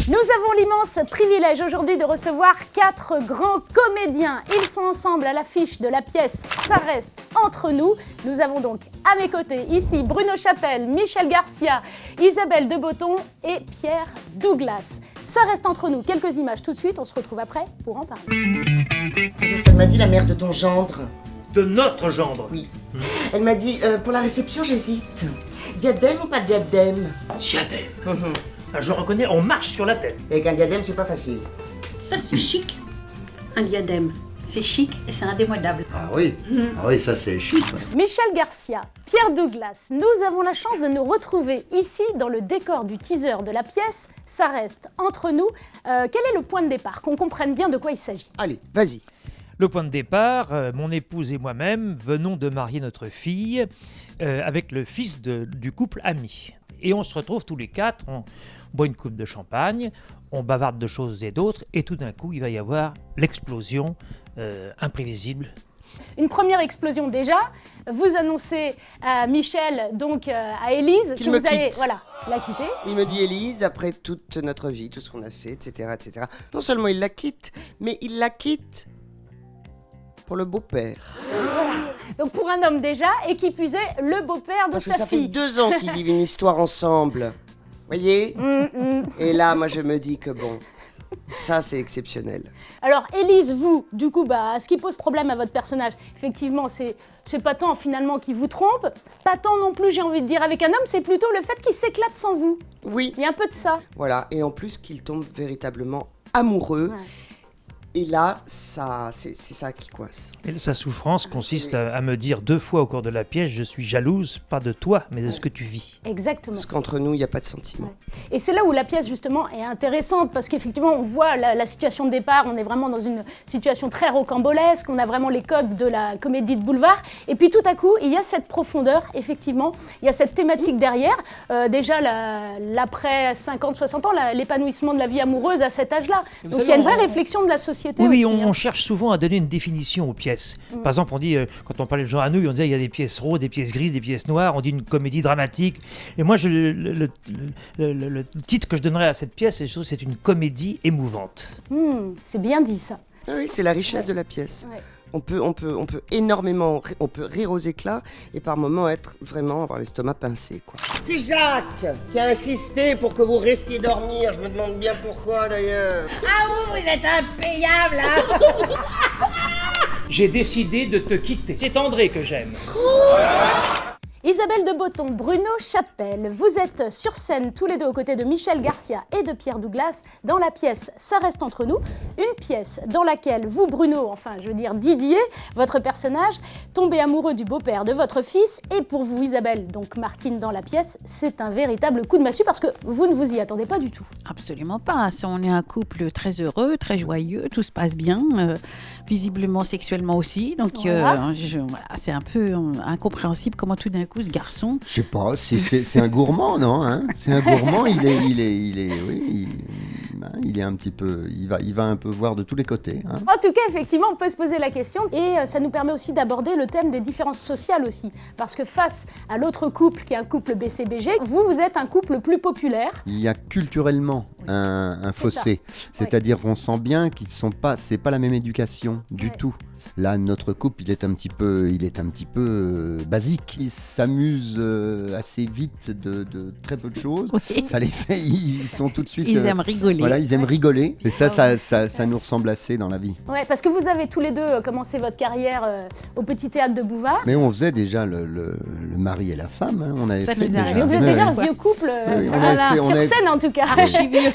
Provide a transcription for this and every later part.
Nous avons l'immense privilège aujourd'hui de recevoir 4 grands comédiens. Ils sont ensemble à l'affiche de la pièce Ça reste entre nous. Nous avons donc à mes côtés ici Bruno Chapelle, Michel Garcia, Isabelle de Botton et Pierre Douglas. Ça reste entre nous. Quelques images tout de suite, on se retrouve après pour en parler. Tu sais ce qu'elle m'a dit, la mère de ton gendre? De notre gendre. Oui. Elle m'a dit, pour la réception, j'hésite. Diadème ou pas diadème? Diadème. Je reconnais, on marche sur la tête. Et avec un diadème, c'est pas facile. Ça, c'est chic. Un diadème. C'est chic et c'est indémodable. Ah oui, ça c'est chic. Ouais. Michel Garcia, Pierre Douglas, nous avons la chance de nous retrouver ici dans le décor du teaser de la pièce Ça reste entre nous. Quel est le point de départ? Qu'on comprenne bien de quoi il s'agit. Allez, vas-y. Le point de départ, mon épouse et moi-même venons de marier notre fille avec le fils du couple ami. Et on se retrouve tous les 4, on boit une coupe de champagne, on bavarde de choses et d'autres, et tout d'un coup, il va y avoir l'explosion imprévisible. Une première explosion déjà. Vous annoncez à Michel, donc à Élise, Qu'il que me vous allez quitte. la quitter. Il me dit, Élise, après toute notre vie, tout ce qu'on a fait, etc., etc. Non seulement il la quitte, mais il la quitte pour le beau-père. Donc pour un homme déjà, et qui plus est, le beau-père de Parce que sa ça fait fille. 2 ans qu'ils vivent une histoire ensemble. Voyez? Et là, moi, je me dis que bon, ça, c'est exceptionnel. Alors Élise, vous, du coup, ce qui pose problème à votre personnage, effectivement, c'est pas tant finalement qu'il vous trompe, pas tant non plus, j'ai envie de dire, avec un homme, c'est plutôt le fait qu'il s'éclate sans vous. Oui, Il y a un peu de ça. voilà. Et en plus, qu'il tombe véritablement amoureux. Ouais. Et là, c'est ça qui coince. Et sa souffrance consiste à me dire 2 fois au cours de la pièce, je suis jalouse, pas de toi, mais de ce que tu vis. Exactement. Parce qu'entre nous, il n'y a pas de sentiment. Et c'est là où la pièce, justement, est intéressante, parce qu'effectivement, on voit la situation de départ, on est vraiment dans une situation très rocambolesque, on a vraiment les codes de la comédie de boulevard, et puis tout à coup, il y a cette profondeur, effectivement, il y a cette thématique derrière, déjà l'après 50-60 ans, l'épanouissement de la vie amoureuse à cet âge-là. Vous Donc savez, il y a une vraie réflexion de la société Oui, aussi. on cherche souvent à donner une définition aux pièces. Par exemple, on dit, quand on parlait de Jean Anouilh, on disait il y a des pièces roses, des pièces grises, des pièces noires, on dit une comédie dramatique. Et moi, le titre que je donnerais à cette pièce, je trouve que c'est une comédie émouvante. C'est bien dit, ça. Ah oui, c'est la richesse de la pièce. Ouais. On peut énormément, on peut rire aux éclats et par moments avoir l'estomac pincé, quoi. C'est Jacques qui a insisté pour que vous restiez dormir. Je me demande bien pourquoi d'ailleurs. Ah vous êtes impayable, hein. J'ai décidé de te quitter. C'est André que j'aime. Isabelle de Botton, Bruno Chapelle, vous êtes sur scène tous les deux aux côtés de Michel Garcia et de Pierre Douglas dans la pièce Ça reste entre nous, une pièce dans laquelle vous, Bruno, enfin je veux dire Didier, votre personnage, tombez amoureux du beau-père de votre fils, et pour vous Isabelle, donc Martine dans la pièce, c'est un véritable coup de massue parce que vous ne vous y attendez pas du tout. Absolument pas. On est un couple très heureux, très joyeux, tout se passe bien, visiblement sexuellement aussi. Donc Voilà. voilà, c'est un peu incompréhensible comment tout d'un coup ce garçon. Je sais pas, c'est un gourmand, non hein? C'est un gourmand, il est un petit peu, il va un peu voir de tous les côtés. Hein. En tout cas, effectivement, on peut se poser la question et ça nous permet aussi d'aborder le thème des différences sociales aussi. Parce que face à l'autre couple qui est un couple BCBG, vous êtes un couple plus populaire. Il y a culturellement un C'est fossé, c'est-à-dire qu'on sent bien qu'ils sont pas, c'est pas la même éducation du Ouais. tout. Là, notre couple, il est un petit peu basique. Ils s'amusent assez vite de très peu de choses. Oui. Ça les fait, ils sont tout de suite. Ils aiment rigoler. Voilà, ils aiment rigoler. Et ça nous ressemble assez dans la vie. Ouais, parce que vous avez tous les deux commencé votre carrière au Petit Théâtre de Bouvard. Mais on faisait déjà le mari et la femme. Hein. On avait Ça fait nous arrive. déjà. Vous êtes Ouais, déjà un ouais. vieux couple, Oui, on avait fait- on sur avait- scène en tout cas. Archivieux.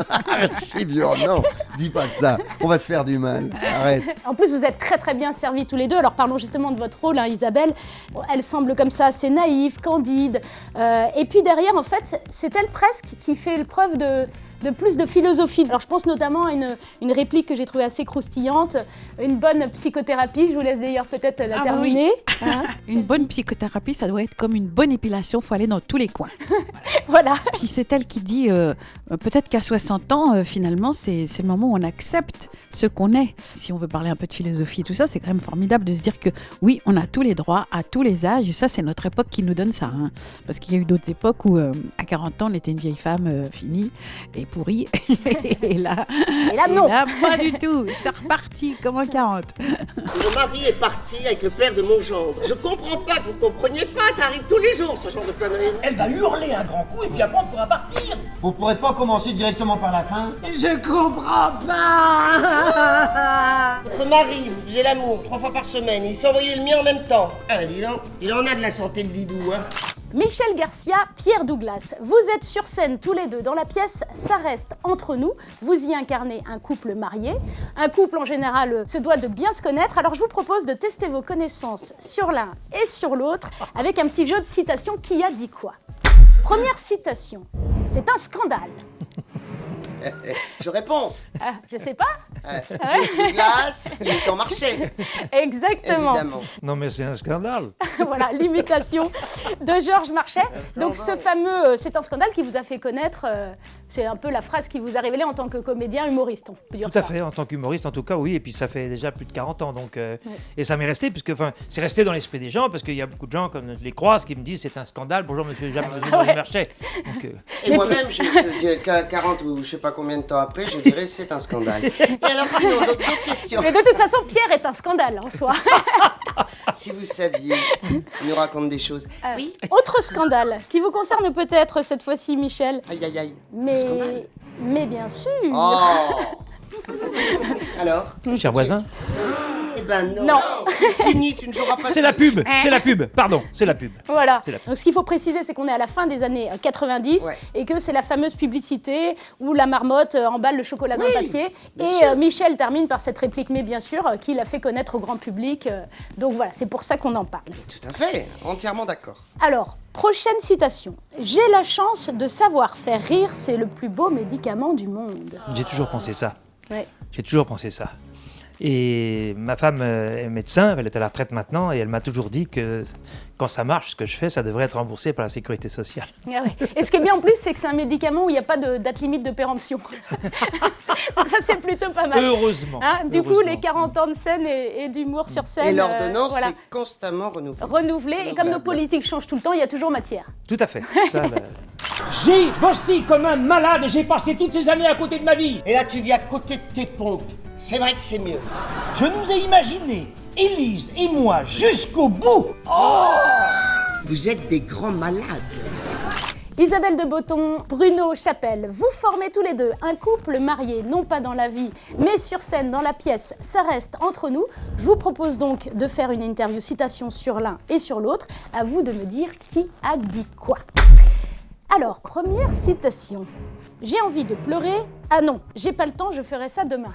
Archi-vieux. Oh non, dis pas ça. On va se faire du mal. Arrête. En plus, vous êtes très très bien servis tous les deux. Alors parlons justement de votre rôle, hein, Isabelle. Bon, elle semble comme ça assez naïve, candide. Et puis derrière, en fait, c'est elle presque qui fait preuve de plus de philosophie. Alors je pense notamment à une réplique que j'ai trouvée assez croustillante, une bonne psychothérapie. Je vous laisse d'ailleurs peut-être la Ah bah terminer. Hein. Une bonne psychothérapie, ça doit être comme une bonne épilation, il faut aller dans tous les coins. Voilà. Puis c'est elle qui dit, peut-être qu'à 60 ans, finalement, c'est le moment moment où on accepte ce qu'on est. Si on veut parler un peu de philosophie et tout ça, c'est quand même formidable de se dire que oui, on a tous les droits à tous les âges et ça, c'est notre époque qui nous donne ça. Hein. Parce qu'il y a eu d'autres époques où à 40 ans, on était une vieille femme finie et pourrie. et là, non. Là, pas du tout. C'est reparti comme en 40. Mon mari est parti avec le père de mon gendre. Je comprends pas que vous compreniez pas, ça arrive tous les jours ce genre de conneries. Elle va hurler un grand coup et puis après on pourra partir. On pourrait pas commencer directement par la fin? Je comprends pas. Votre mari, vous faisiez l'amour 3 fois par semaine, il s'envoyait le mien en même temps. Ah, dis donc, il en a de la santé le didou, hein. Michel Garcia, Pierre Douglas, vous êtes sur scène tous les deux dans la pièce Ça reste entre nous. Vous y incarnez un couple marié. Un couple en général se doit de bien se connaître. Alors je vous propose de tester vos connaissances sur l'un et sur l'autre avec un petit jeu de citation qui a dit quoi. Première citation, c'est un scandale. Je réponds. Je sais pas. Douglas, il est en marché. Exactement. Évidemment. Non, mais c'est un scandale. Voilà, l'imitation de Georges Marchais. Donc ce fameux « c'est un scandale » qui vous a fait connaître, c'est un peu la phrase qui vous a révélé en tant que comédien humoriste, on peut dire Tout à ça. fait, en tant qu'humoriste, en tout cas, oui. Et puis ça fait déjà plus de 40 ans. Donc, et ça m'est resté, puisque c'est resté dans l'esprit des gens, parce qu'il y a beaucoup de gens, comme je les croise, qui me disent c'est un scandale. Bonjour, monsieur Marchais. Donc, Et moi-même, j'ai 40 ou je sais pas combien de temps après, je dirais c'est un scandale. Et alors sinon, d'autres questions. Mais de toute façon, Pierre est un scandale en soi. Si vous saviez, il nous raconte des choses. Oui. Autre scandale qui vous concerne peut-être cette fois-ci, Michel. Aïe, aïe, aïe. Mais, Scandale. mais bien sûr. Oh. Alors? cher voisin. Eh ben non. Non. Puni, tu ne joueras pas. C'est la pub, c'est la pub. Pardon, c'est la pub. Voilà. C'est la- Donc ce qu'il faut préciser, c'est qu'on est à la fin des années 90 Ouais. et que c'est la fameuse publicité où la marmotte emballe le chocolat dans le papier. bien Et sûr. Michel termine par cette réplique, mais bien sûr, qu'il a fait connaître au grand public. Donc voilà, c'est pour ça qu'on en parle. Tout à fait, entièrement d'accord. Alors, prochaine citation. J'ai la chance de savoir faire rire, c'est le plus beau médicament du monde. J'ai toujours pensé ça. Ouais. J'ai toujours pensé ça. Et ma femme est médecin, elle est à la retraite maintenant, et elle m'a toujours dit que quand ça marche, ce que je fais, ça devrait être remboursé par la sécurité sociale. Ah ouais. Et ce qui est bien en plus, c'est que c'est un médicament où il n'y a pas de date limite de péremption. Donc ça, c'est plutôt pas mal. Heureusement. Hein, du coup, Heureusement. les 40 ans de scène et d'humour sur scène. Et l'ordonnance, voilà, c'est constamment renouvelée. renouvelée. Et comme nos politiques changent tout le temps, il y a toujours matière. Tout à fait. Ça, J'ai bossé comme un malade et j'ai passé toutes ces années à côté de ma vie. Et là, tu vis à côté de tes pompes. C'est vrai que c'est mieux. Je nous ai imaginé, Élise et moi, jusqu'au bout. Vous êtes des grands malades. Isabelle de Botton, Bruno Chapelle, vous formez tous les deux un couple marié, non pas dans la vie, mais sur scène, dans la pièce Ça reste entre nous. Je vous propose donc de faire une interview citation sur l'un et sur l'autre. À vous de me dire qui a dit quoi. Alors, première citation. J'ai envie de pleurer. Ah non, j'ai pas le temps, je ferai ça demain.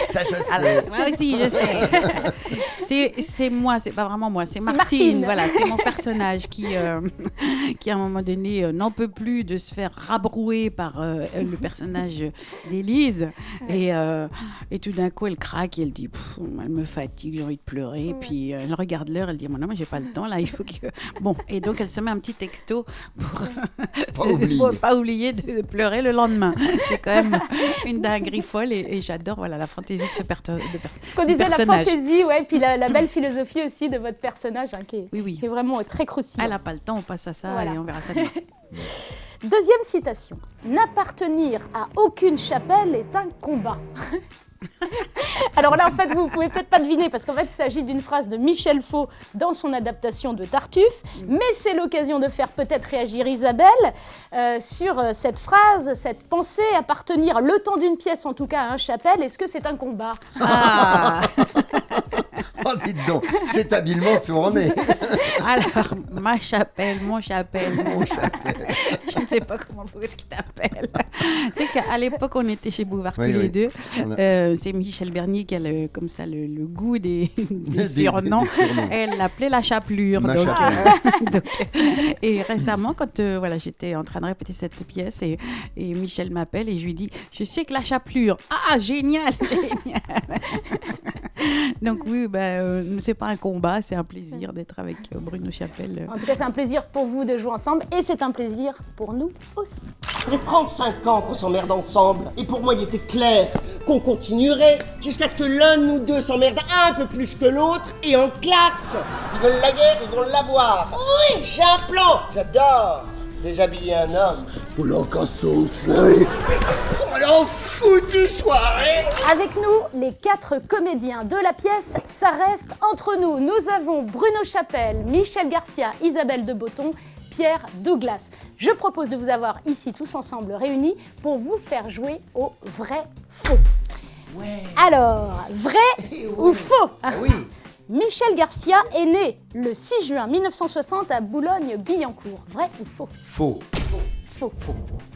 Ça, je sais. Moi aussi, je sais. C'est moi, c'est pas vraiment moi, c'est Martine. Martine. Voilà, c'est mon personnage qui à un moment donné, n'en peut plus de se faire rabrouer par le personnage d'Élise. Et tout d'un coup, elle craque et elle dit elle me fatigue, j'ai envie de pleurer. Et puis, elle regarde l'heure, elle dit non, mais j'ai pas le temps, là, il faut que. Bon, et donc, elle se met un petit texto pour pas oublier de pleurer le lendemain. C'est quand même une dinguerie folle et j'adore voilà, la fantaisie de ce personnage. Ce qu'on disait, la fantaisie, ouais, puis la belle philosophie aussi de votre personnage, hein, qui est vraiment très croustillant. Elle n'a pas le temps, on passe à ça Voilà. et on verra ça demain. Deuxième citation. N'appartenir à aucune chapelle est un combat. Alors là, en fait, vous pouvez peut-être pas deviner, parce qu'en fait, il s'agit d'une phrase de Michel Faux dans son adaptation de Tartuffe, mais c'est l'occasion de faire peut-être réagir Isabelle sur cette phrase, cette pensée, appartenir le temps d'une pièce, en tout cas, à un chapelle. Est-ce que c'est un combat? Ah. Oh, dites donc, c'est habilement tourné. Alors, ma chapelle, mon chapelle. Je ne sais pas comment tu t'appelles. C'est qu'à l'époque, on était chez Bouvard tous les deux. C'est Michel Bernier qui a comme ça le goût des surnoms. Elle l'appelait la chapelure. Et récemment, quand j'étais en train de répéter cette pièce et Michel m'appelle et je lui dis « Je sais que la chapelure. » Ah, génial, génial. Donc oui, c'est pas un combat, c'est un plaisir d'être avec Bruno Chapelle. En tout cas, c'est un plaisir pour vous de jouer ensemble et c'est un plaisir pour nous aussi. Ça fait 35 ans qu'on s'emmerde ensemble. Et pour moi, il était clair qu'on continuerait jusqu'à ce que l'un de nous deux s'emmerde un peu plus que l'autre et on claque. Ils veulent la guerre, ils vont l'avoir. Oui, j'ai un plan. J'adore déshabiller un homme. Oh la cassos, Oh la foutue soirée. Avec nous, les 4 comédiens de la pièce, ça reste entre nous. Nous avons Bruno Chapelle, Michel Garcia, Isabelle de Botton, Pierre Douglas. Je propose de vous avoir ici tous ensemble réunis pour vous faire jouer au vrai-faux. Ouais. Alors, vrai ou faux? Oui. Michel Garcia est né le 6 juin 1960 à Boulogne-Billancourt. Vrai ou faux? Faux. Faux.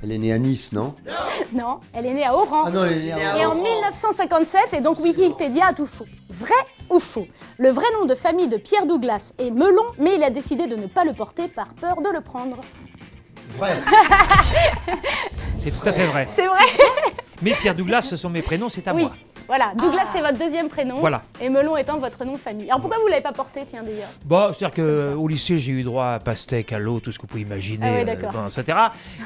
Elle est née à Nice, non? Non, elle est née à Oran. Ah non, elle est née à Et en 1957, et donc Wikipédia a tout faux. Vrai ou faux? Le vrai nom de famille de Pierre Douglas est Melon, mais il a décidé de ne pas le porter par peur de le prendre. Vrai. C'est tout à fait vrai. C'est vrai? Mais Pierre Douglas, ce sont mes prénoms, c'est à Oui. moi. Voilà, Douglas c'est votre deuxième prénom. Voilà. Et Melon étant votre nom de famille. Alors pourquoi vous ne l'avez pas porté, tiens d'ailleurs? Bon, c'est-à-dire qu'au lycée, j'ai eu droit à pastèque, à l'eau, tout ce que vous pouvez imaginer, Ah oui, d'accord. etc.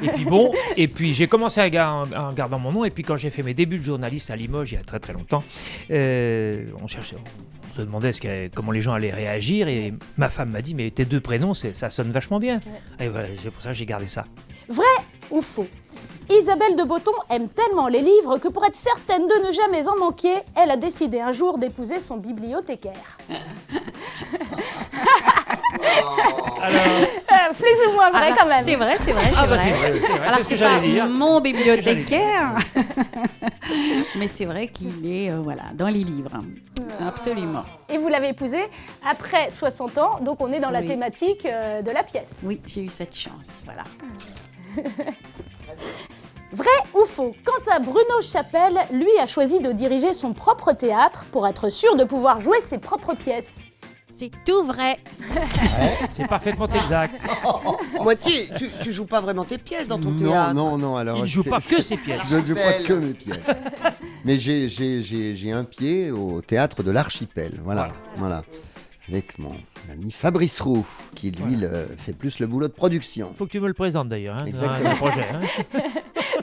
Et puis bon, j'ai commencé en gardant mon nom, et puis quand j'ai fait mes débuts de journaliste à Limoges, il y a très très longtemps, on se demandait comment les gens allaient réagir, et ma femme m'a dit, mais tes 2 prénoms, ça sonne vachement bien. Ouais. Et voilà, c'est pour ça que j'ai gardé ça. Vrai ou faux? Isabelle de Botton aime tellement les livres que pour être certaine de ne jamais en manquer, elle a décidé un jour d'épouser son bibliothécaire. Alors, Plus ou moins vrai Alors, quand même. C'est vrai, c'est vrai, c'est ah bah vrai. c'est vrai, Alors, c'est ce que c'est j'allais pas dire. mon C'est ce que j'allais bibliothécaire, mais c'est vrai qu'il est dans les livres. Absolument. Et vous l'avez épousé après 60 ans, donc on est dans la Oui. thématique de la pièce. Oui, j'ai eu cette chance, voilà. Vrai ou faux? Quant à Bruno Chapelle, lui a choisi de diriger son propre théâtre pour être sûr de pouvoir jouer ses propres pièces. C'est tout vrai. C'est parfaitement exact. Moitié, tu joues pas vraiment tes pièces dans ton Non, théâtre. non, alors... Il ne joue c'est- pas c'est- que ses pièces. Je ne joue pas que mes pièces. Mais j'ai un pied au théâtre de l'Archipel, voilà. Avec mon ami Fabrice Roux, qui lui fait plus le boulot de production. Faut que tu me le présentes d'ailleurs, hein, Exactement. dans le projet. Hein.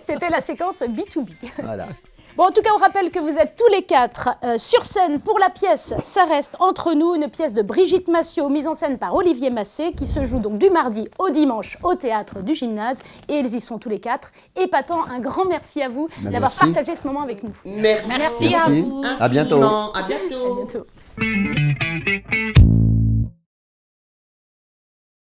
C'était la séquence B2B. Voilà. Bon, en tout cas, on rappelle que vous êtes tous les 4 sur scène pour la pièce Ça reste entre nous, une pièce de Brigitte Massiot, mise en scène par Olivier Massé, qui se joue donc du mardi au dimanche au théâtre du Gymnase. Et ils y sont tous les 4. Épatant, un grand merci à vous d'avoir merci. partagé ce moment avec nous. Merci. Merci à vous. À bientôt. Infiniment. À À bientôt. bientôt.